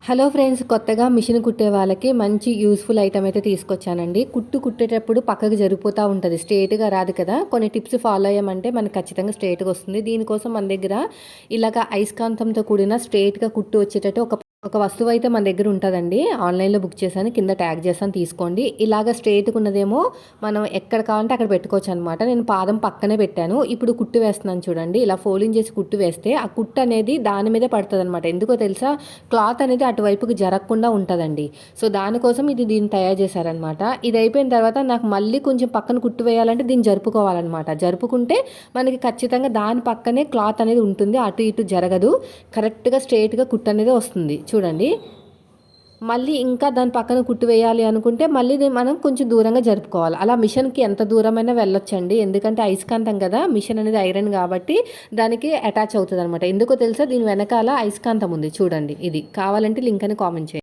Hello friends, కొత్తగా machine కుట్టే వాళ్ళకి మంచి యూస్ఫుల్ ఐటమ్ అయితే తీసుకొచ్చానండి. కుట్టేటప్పుడు పక్కకు జరిగిపోతూ ఉంటుంది, స్ట్రేట్గా రాదు కదా. కొన్ని టిప్స్ ఫాలో అయ్యామంటే మనకు ఖచ్చితంగా స్ట్రేట్గా వస్తుంది. దీనికోసం మన దగ్గర ఇలాగ అయస్కాంతంతో కూడిన స్ట్రేట్గా కుట్టు వచ్చేటట్టు ఒక వస్తువు అయితే మన దగ్గర ఉంటుందండి. ఆన్లైన్లో బుక్ చేశాను, కింద ట్యాగ్ చేస్తాను, తీసుకోండి. ఇలాగ స్ట్రేట్గా ఉన్నదేమో మనం ఎక్కడ కావాలంటే అక్కడ పెట్టుకోవచ్చు అనమాట. నేను పాదం పక్కనే పెట్టాను. ఇప్పుడు కుట్టు వేస్తున్నాను చూడండి. ఇలా ఫోల్డింగ్ చేసి కుట్టు వేస్తే ఆ కుట్టు అనేది దాని మీదే పడుతుంది అనమాట. ఎందుకో తెలుసా, క్లాత్ అనేది అటువైపుకి జరగకుండా ఉంటుందండి. సో దానికోసం దీన్ని తయారు చేశారనమాట. ఇది అయిపోయిన తర్వాత నాకు మళ్ళీ కొంచెం పక్కన కుట్టు వేయాలంటే దీన్ని జరుపుకోవాలన్నమాట. జరుపుకుంటే మనకి ఖచ్చితంగా దాని పక్కనే క్లాత్ అనేది ఉంటుంది, అటు ఇటు జరగదు, కరెక్ట్గా స్ట్రేట్గా కుట్టు అనేది వస్తుంది. చూడండి, మళ్ళీ ఇంకా దాని పక్కన కుట్టు వేయాలి అనుకుంటే మళ్ళీ మనం కొంచెం దూరంగా జరుపుకోవాలి. అలా మిషన్కి ఎంత దూరమైనా వెళ్ళొచ్చండి. ఎందుకంటే అయస్కాంతం కదా, మిషన్ అనేది ఐరన్ కాబట్టి దానికి అటాచ్ అవుతుంది అనమాట. ఎందుకో తెలుసా, దీని వెనకాల అయస్కాంతం ఉంది చూడండి. ఇది కావాలంటే లింక్ అని కామెంట్ చేయండి.